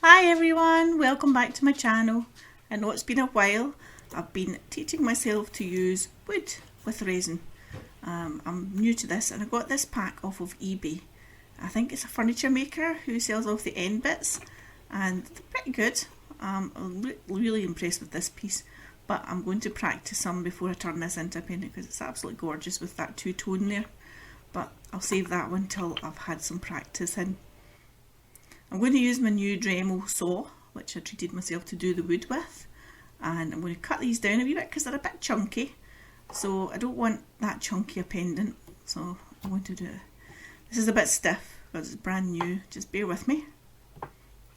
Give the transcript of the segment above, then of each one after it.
Hi everyone, welcome back to my channel. I know it's been a while. I've been teaching myself to use wood with resin. I'm new to this and I got this pack off of eBay. I think it's a furniture maker who sells off the end bits and they're pretty good. I'm really impressed with this piece, but I'm going to practice some before I turn this into a painting because it's absolutely gorgeous with that two-tone there. But I'll save that one till I've had some practice in. I'm going to use my new Dremel saw, which I treated myself to do the wood with, and I'm going to cut these down a wee bit because they're a bit chunky, so I don't want that chunky a pendant, so I'm going to do it. This is a bit stiff because it's brand new, just bear with me. I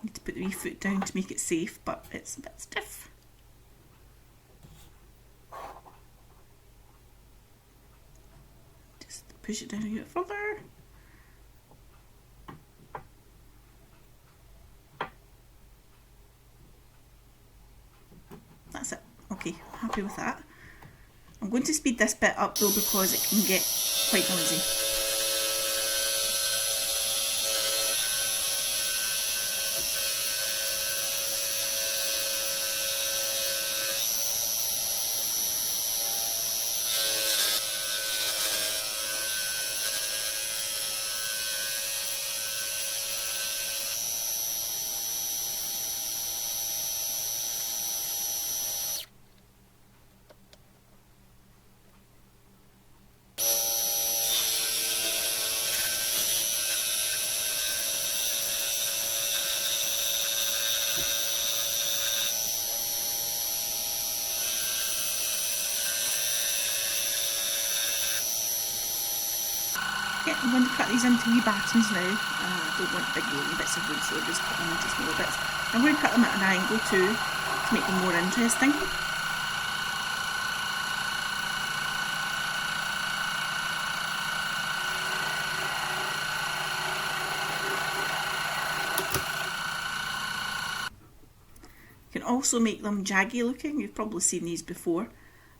need to put the wee foot down to make it safe, but it's a bit stiff. Just push it down a bit further. That's it. Okay, happy with that. I'm going to speed this bit up though because it can get quite noisy. Yeah, I'm going to cut these into wee battens now. I don't want big long bits of wood, so I'll just cut them into small bits. I'm going to cut them at an angle too, to make them more interesting. You can also make them jaggy looking. You've probably seen these before.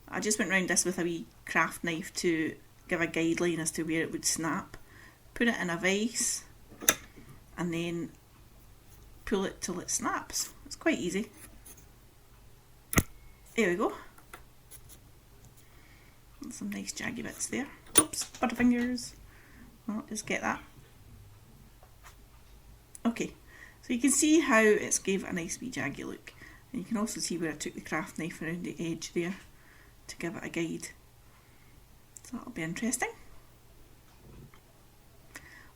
I just went round this with a wee craft knife to give a guideline as to where it would snap. Put it in a vise and then pull it till it snaps. It's quite easy. There we go. And some nice jaggy bits there. Oops, butterfingers. Well, just get that. Okay, so you can see how it's gave a nice wee jaggy look. And you can also see where I took the craft knife around the edge there to give it a guide. So that'll be interesting.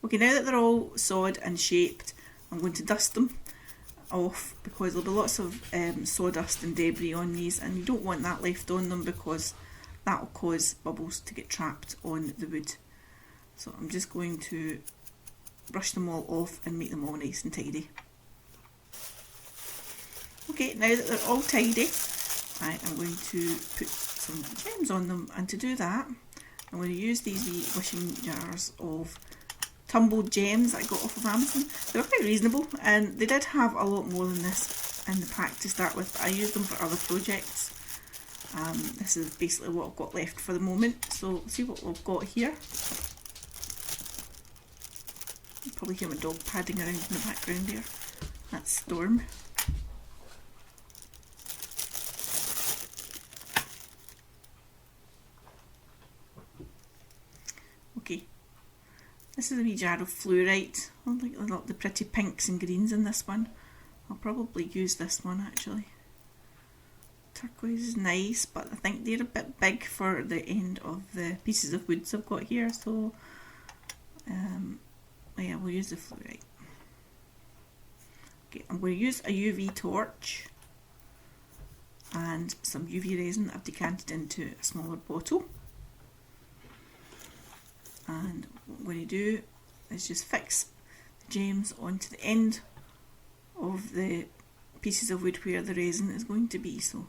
Okay, now that they're all sawed and shaped, I'm going to dust them off because there'll be lots of sawdust and debris on these, and you don't want that left on them because that will cause bubbles to get trapped on the wood. So I'm just going to brush them all off and make them all nice and tidy. Okay, now that they're all tidy, I am going to put some gems on them, and to do that I'm going to use these wee wishing jars of tumbled gems that I got off of Amazon. They were quite reasonable and they did have a lot more than this in the pack to start with, but I used them for other projects. This is basically what I've got left for the moment, so see what we've got here. You probably hear my dog padding around in the background there. That's Storm. Okay, this is a wee jar of flourite. I like a lot of the pretty pinks and greens in this one. I'll probably use this one actually. Turquoise is nice, but I think they're a bit big for the end of the pieces of woods I've got here, so yeah, we'll use the flourite. Okay, I'm going to use a UV torch and some UV resin that I've decanted into a smaller bottle. And what I'm going to do is just fix the gems onto the end of the pieces of wood where the resin is going to be. So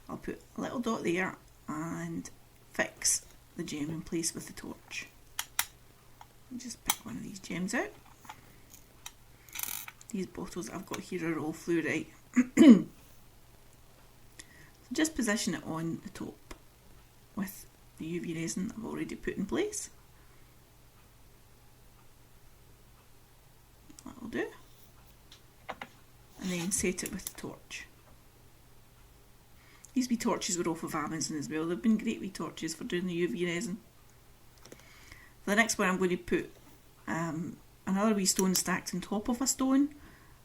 I'll put a little dot there and fix the gem in place with the torch. I'll just pick one of these gems out. These bottles I've got here are all fluorite. So just position it on the top with the UV resin I've already put in place. That'll do. and then set it with the torch. These wee torches were off of Amazon as well. They've been great wee torches for doing the UV resin. For the next one I'm going to put another wee stone stacked on top of a stone,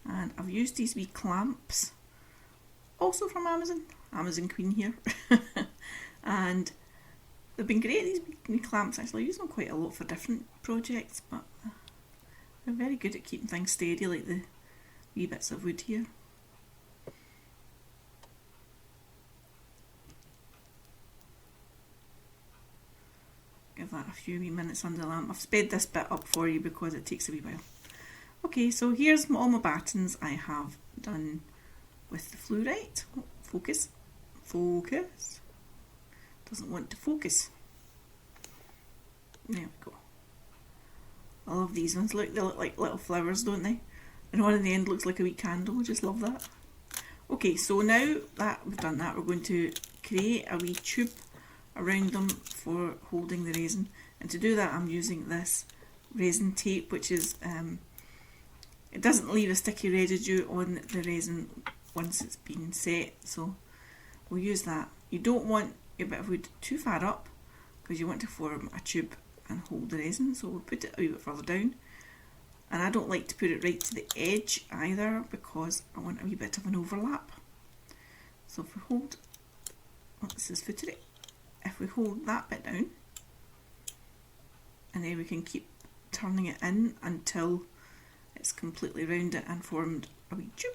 and I've used these wee clamps, also from Amazon, Amazon Queen here, and they've been great, these wee clamps. Actually I use them quite a lot for different projects, but they're very good at keeping things steady, like the wee bits of wood here. Give that a few wee minutes under the lamp. I've sped this bit up for you because it takes a wee while. Okay, so here's all my battens I have done with the flourite. Oh, focus. Focus. Doesn't want to focus. There we go. I love these ones. Look, they look like little flowers, don't they? And one in the end looks like a wee candle. I just love that. Okay, so now that we've done that, we're going to create a wee tube around them for holding the resin. And to do that I'm using this resin tape, which is it doesn't leave a sticky residue on the resin once it's been set, so we'll use that. You don't want your bit of wood too far up because you want to form a tube and hold the resin, so we'll put it a wee bit further down. And I don't like to put it right to the edge either because I want a wee bit of an overlap. So if we hold, oh, this is footery. If we hold that bit down, and then we can keep turning it in until it's completely rounded and formed a wee tube.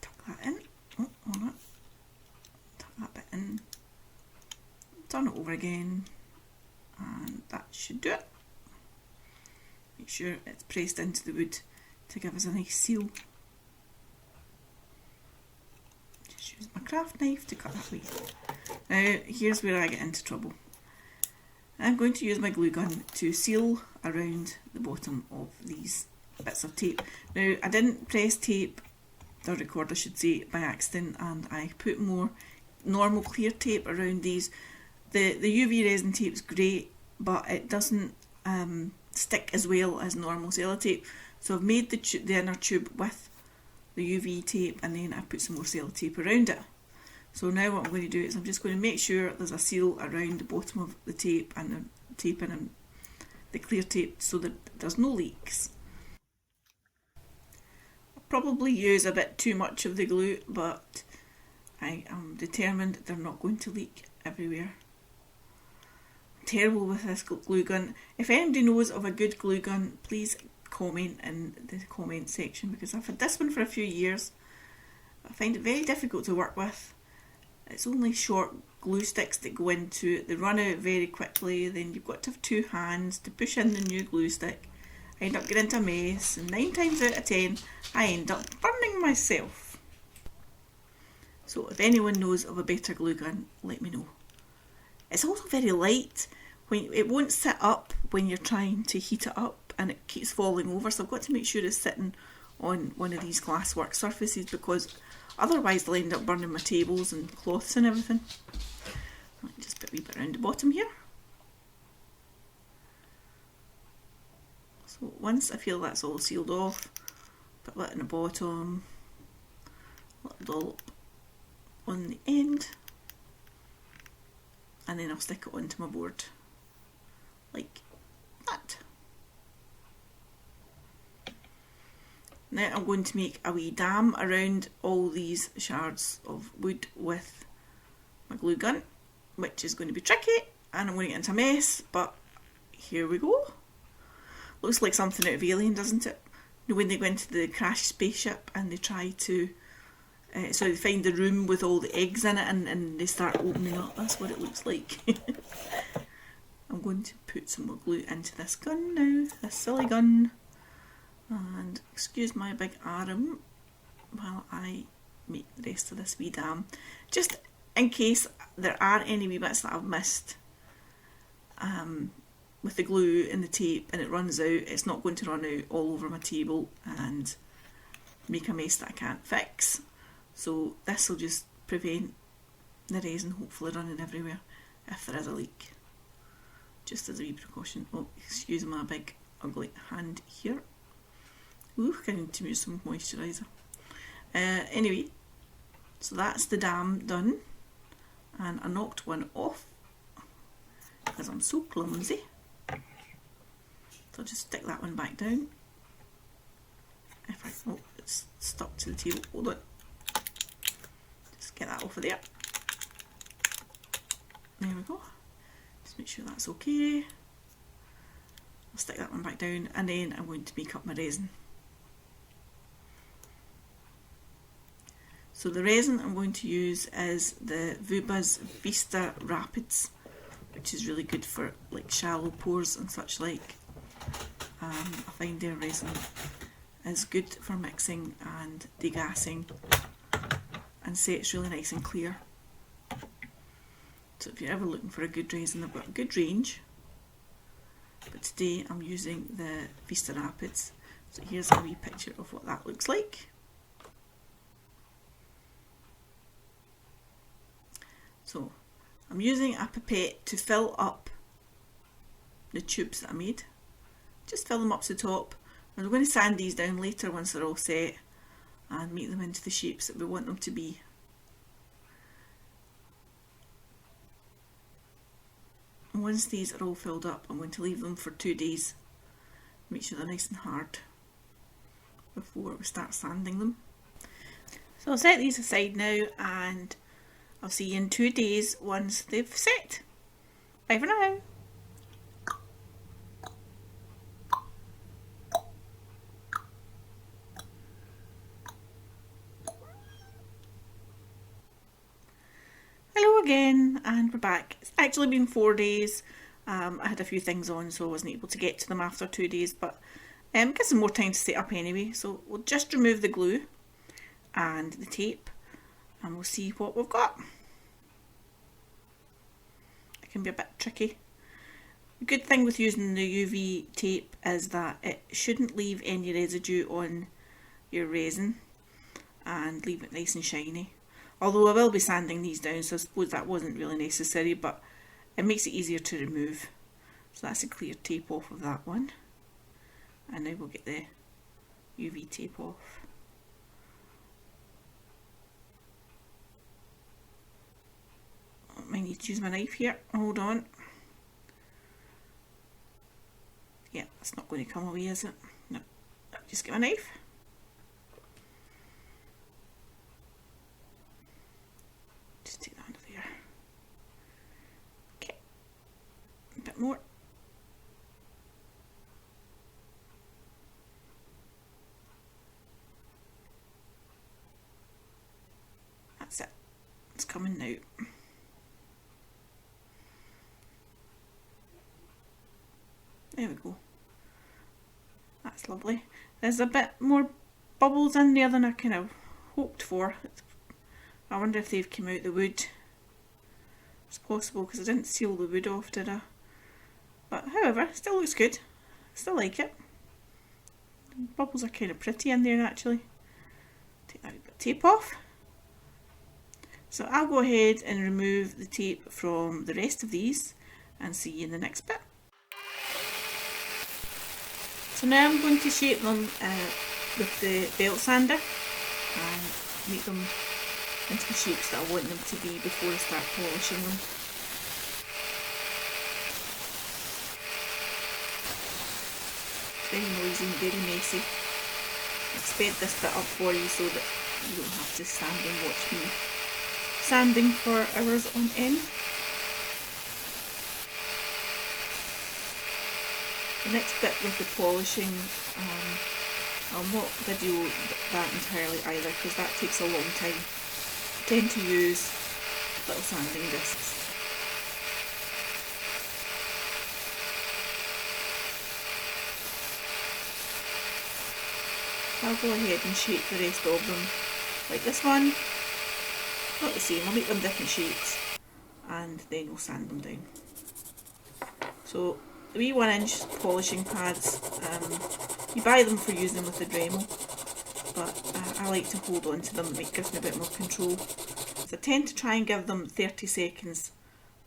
Tuck that in. Oh, hold on. Tuck that bit in. Turn it over again, and that should do it. Make sure it's pressed into the wood to give us a nice seal. Use my craft knife to cut that away. Now here's where I get into trouble. I'm going to use my glue gun to seal around the bottom of these bits of tape. Now I didn't press tape, the record I should say, by accident, and I put more normal clear tape around these. The UV resin tape is great, but it doesn't stick as well as normal sellotape. So I've made the inner tube with the UV tape, and then I put some more sellotape around it. So now what I'm going to do is I'm just going to make sure there's a seal around the bottom of the tape and the tape and the clear tape so that there's no leaks. I'll probably use a bit too much of the glue, but I am determined they're not going to leak everywhere. I'm terrible with this glue gun. If anybody knows of a good glue gun, please comment in the comment section, because I've had this one for a few years. I find it very difficult to work with. It's only short glue sticks that go into it. They run out very quickly, then you've got to have two hands to push in the new glue stick. I end up getting into a mess, and 9 times out of 10 I end up burning myself. So if anyone knows of a better glue gun, let me know. It's also very light. It won't sit up when you're trying to heat it up, and it keeps falling over, so I've got to make sure it's sitting on one of these glasswork surfaces, because otherwise they'll end up burning my tables and cloths and everything. Just put a wee bit around the bottom here. So once I feel that's all sealed off, put that in the bottom, a little dollop on the end, and then I'll stick it onto my board like that. Now I'm going to make a wee dam around all these shards of wood with my glue gun, which is going to be tricky, and I'm going to get into a mess, but here we go. Looks like something out of Alien, doesn't it? You know, when they go into the crashed spaceship and they try to, so they find the room with all the eggs in it, and they start opening up. That's what it looks like. I'm going to put some more glue into this gun now, this silly gun. And excuse my big arm while I make the rest of this wee dam, just in case there are any wee bits that I've missed with the glue and the tape and it runs out. It's not going to run out all over my table and make a mess that I can't fix. So this will just prevent the resin hopefully running everywhere if there is a leak, just as a wee precaution. Oh, excuse my big ugly hand here. Ooh, I need to use some moisturiser. Anyway, so that's the dam done, and I knocked one off because I'm so clumsy. So I'll just stick that one back down. Oh, it's stuck to the table. Hold on. Just get that off of there. There we go. Just make sure that's okay. I'll stick that one back down, and then I'm going to make up my resin. So the resin I'm going to use is the Vuba's Vista Rapids, which is really good for like shallow pores and such like. I find their resin is good for mixing and degassing, and say it's really nice and clear. So if you're ever looking for a good resin, they've got a good range. But today I'm using the Vista Rapids. So here's a wee picture of what that looks like. So I'm using a pipette to fill up the tubes that I made. Just fill them up to the top. And we're going to sand these down later once they're all set and make them into the shapes that we want them to be. And once these are all filled up, I'm going to leave them for 2 days. Make sure they're nice and hard before we start sanding them. So I'll set these aside now, and I'll see you in 2 days once they've set. Bye for now. Hello again, and we're back. It's actually been 4 days. I had a few things on, so I wasn't able to get to them after 2 days, but it gives them more time to set up anyway. So we'll just remove the glue and the tape, and we'll see what we've got. It can be a bit tricky. The good thing with using the UV tape is that it shouldn't leave any residue on your resin and leave it nice and shiny. Although I will be sanding these down, so I suppose that wasn't really necessary, but it makes it easier to remove. So that's a clear tape off of that one. And now we'll get the UV tape off. I might need to use my knife here. Hold on. Yeah, that's not going to come away, is it? No. Just get my knife. Just take that under there. Okay. A bit more. That's it. It's coming now. There we go. That's lovely. There's a bit more bubbles in there than I kind of hoped for. I wonder if they've come out the wood. It's possible because I didn't seal the wood off, did I? But however, it still looks good. Still like it. The bubbles are kind of pretty in there actually. Take that bit of tape off. So I'll go ahead and remove the tape from the rest of these and see you in the next bit. So now I'm going to shape them with the belt sander and make them into the shapes that I want them to be before I start polishing them. It's very noisy and very messy. I've sped this bit up for you so that you don't have to stand and watch me sanding for hours on end. The next bit with the polishing, I'll not video that entirely either because that takes a long time. I tend to use little sanding discs. I'll go ahead and shape the rest of them like this one. Not the same, I'll make them different shapes and then we'll sand them down. So the wee 1-inch polishing pads, you buy them for using with the Dremel, but I like to hold on to them, it gives me a bit more control. So I tend to try and give them 30 seconds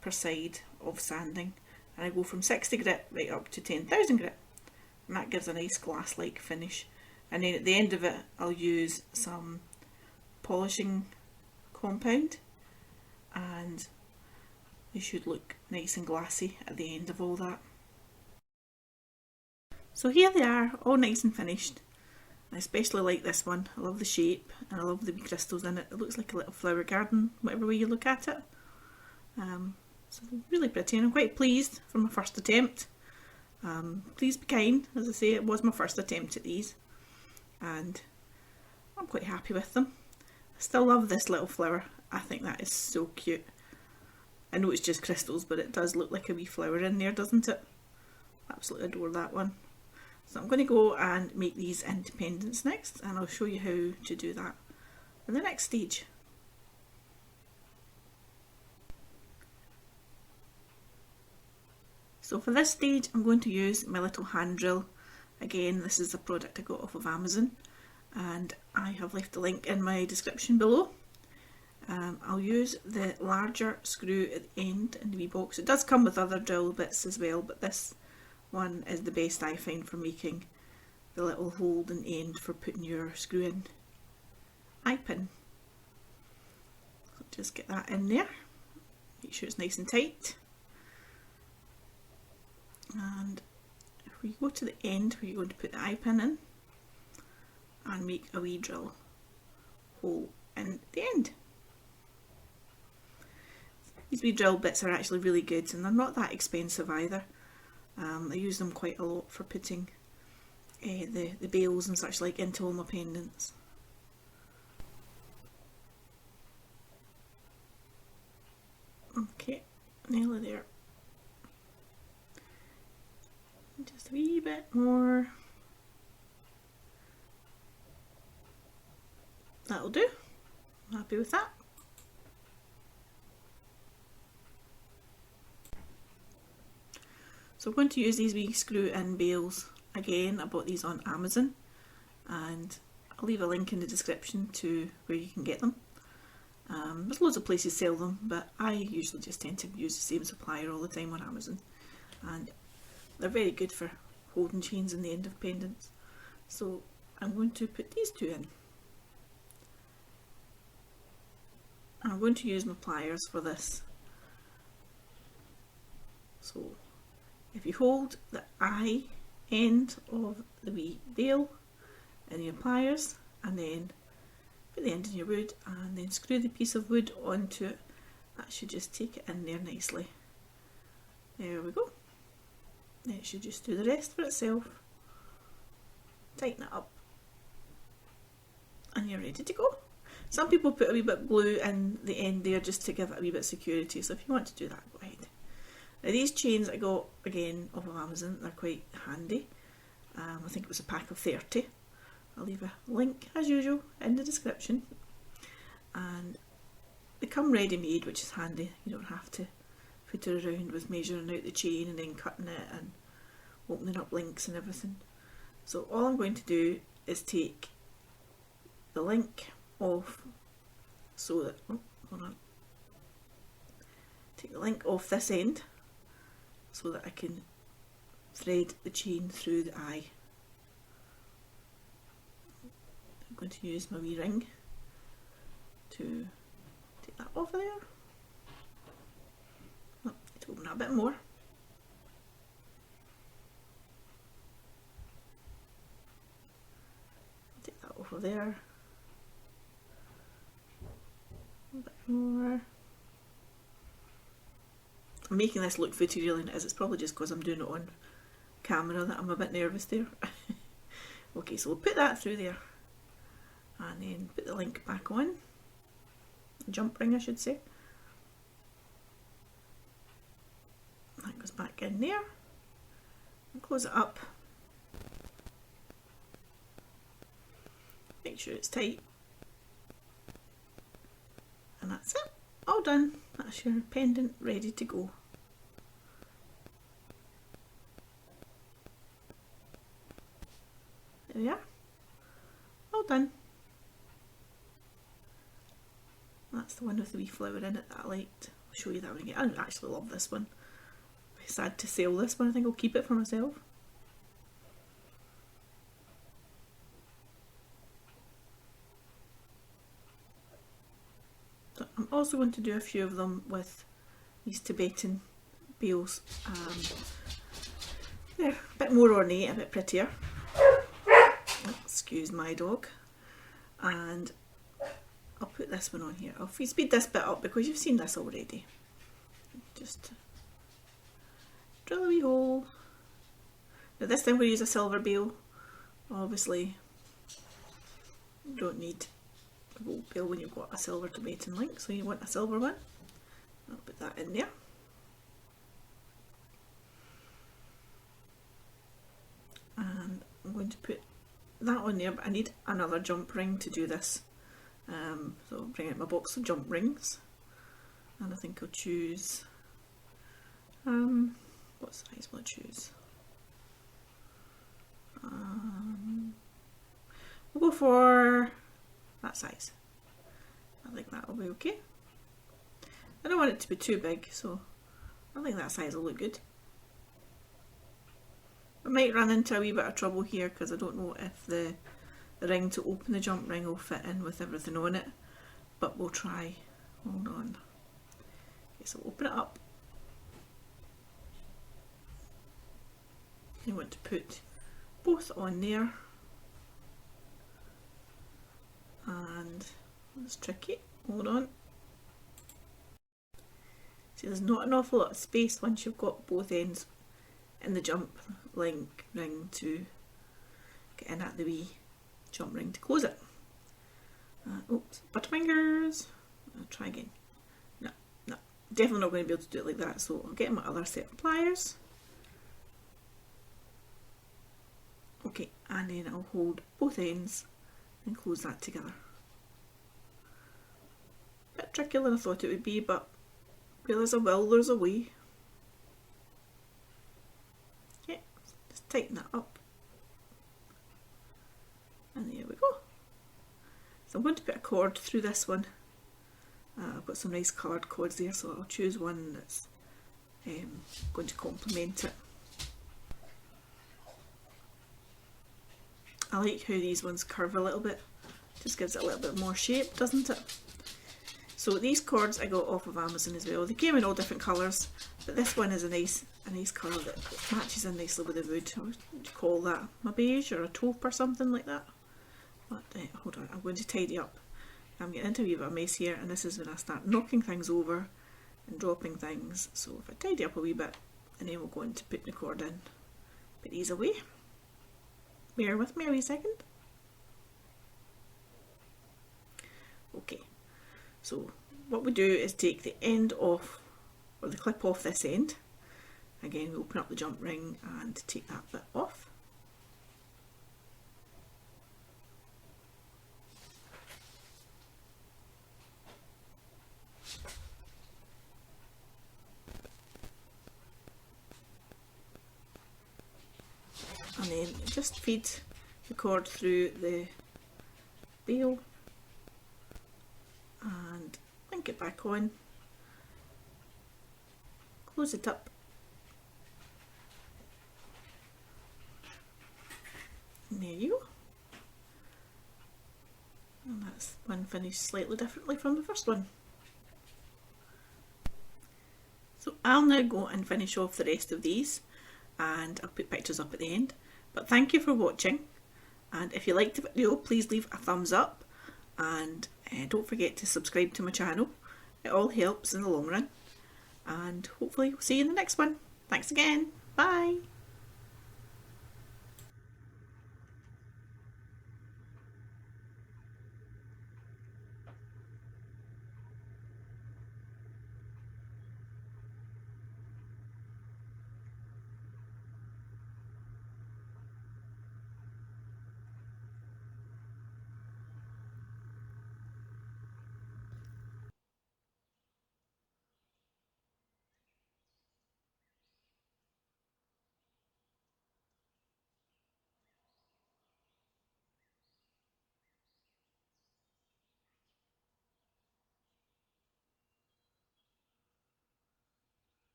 per side of sanding, and I go from 60 grit right up to 10,000 grit. and that gives a nice glass-like finish. And then at the end of it I'll use some polishing compound, and they should look nice and glassy at the end of all that. So here they are, all nice and finished. I especially like this one. I love the shape and I love the wee crystals in it. It looks like a little flower garden, whatever way you look at it. So really pretty, and I'm quite pleased for my first attempt. Please be kind, as I say, it was my first attempt at these, and I'm quite happy with them. I still love this little flower. I think that is so cute. I know it's just crystals, but it does look like a wee flower in there, doesn't it? Absolutely adore that one. So I'm going to go and make these into pendants next, and I'll show you how to do that in the next stage. So for this stage I'm going to use my little hand drill. Again, this is a product I got off of Amazon, and I have left the link in my description below. I'll use the larger screw at the end in the wee box. It does come with other drill bits as well, but this one is the best I find for making the little hole and end for putting your screw in eye pin. So just get that in there, make sure it's nice and tight, and if we go to the end where you're going to put the eye pin in, and make a wee drill hole in the end. These wee drill bits are actually really good, and they're not that expensive either. I use them quite a lot for putting the bails and such like into all my pendants. Okay, nearly there. Just a wee bit more. That'll do. I'm happy with that. So I'm going to use these wee screw-in bails. Again, I bought these on Amazon, and I'll leave a link in the description to where you can get them. There's loads of places sell them, but I usually just tend to use the same supplier all the time on Amazon, and they're very good for holding chains in the end of pendants. So I'm going to put these two in. I'm going to use my pliers for this. So if you hold the eye end of the wee bail in your pliers, and then put the end in your wood, and then screw the piece of wood onto it, that should just take it in there nicely. There we go. Then it should just do the rest for itself. Tighten it up, and you're ready to go. Some people put a wee bit of glue in the end there just to give it a wee bit of security, so if you want to do that, go ahead. Now these chains I got again off of Amazon, they're quite handy. I think it was a pack of 30. I'll leave a link as usual in the description, and they come ready made, which is handy. You don't have to put it around with measuring out the chain and then cutting it and opening up links and everything. So all I'm going to do is take the link off, so that, oh, hold on, take the link off this end so that I can thread the chain through the eye. I'm going to use my wee ring to take that off there. Oh, need to open it a bit more. Take that off of there. A bit more. I'm making this look footier than it is. It's probably just because I'm doing it on camera that I'm a bit nervous there. Okay, so we'll put that through there, and then put the link back on. Jump ring, I should say. That goes back in there. And close it up. Make sure it's tight. And that's it. All done. That's your pendant ready to go. There we are. All done. That's the one with the wee flower in it that I liked. I'll show you that one again. I actually love this one. I'm sad to sell this one. I think I'll keep it for myself. also going to do a few of them with these Tibetan bales. They're a bit more ornate, a bit prettier. Excuse my dog. And I'll put this one on here. I'll speed this bit up because you've seen this already. Just drill a wee hole. Now this time we'll use a silver bale. Obviously you don't need a gold bale when you've got a silver Tibetan link, so you want a silver one. I'll put that in there. And I'm going to put that on there, but I need another jump ring to do this. So I'll bring out my box of jump rings, and I think I'll choose, what size will I choose? We'll go for that size. I think that will be okay. I don't want it to be too big, so I think that size will look good. I might run into a wee bit of trouble here because I don't know if the ring to open the jump ring will fit in with everything on it, but we'll try. Hold on. Okay, so open it up. You want to put both on there, and it's tricky. Hold on. See, there's not an awful lot of space once you've got both ends in the jump ring to get in at the wee jump ring to close it. Oops, butterfingers. I'll try again. No, definitely not going to be able to do it like that, so I'll get my other set of pliers. Okay, and then I'll hold both ends and close that together. Bit trickier than I thought it would be, but where there's a will, there's a way. Yeah, just tighten that up. And there we go. So I'm going to put a cord through this one. I've got some nice coloured cords there, so I'll choose one that's going to complement it. I like how these ones curve a little bit. Just gives it a little bit more shape, doesn't it? So these cords I got off of Amazon as well. They came in all different colours, but this one is a nice colour that matches in nicely with the wood. What would you call that? A beige or a taupe or something like that? But hold on, I'm going to tidy up. I'm getting into a wee bit of a mess here, and this is when I start knocking things over and dropping things. So if I tidy up a wee bit, and then we'll go into putting the cord in. Put these away. Bear with me a wee second. Okay, so what we do is take the end off, or the clip off this end. Again, we open up the jump ring and take that bit off. And then just feed the cord through the bale and link it back on, close it up, and there you go. And that's one finished slightly differently from the first one. So I'll now go and finish off the rest of these, and I'll put pictures up at the end. But thank you for watching, and if you liked the video, please leave a thumbs up, and don't forget to subscribe to my channel. It all helps in the long run, and hopefully we'll see you in the next one. Thanks again. Bye.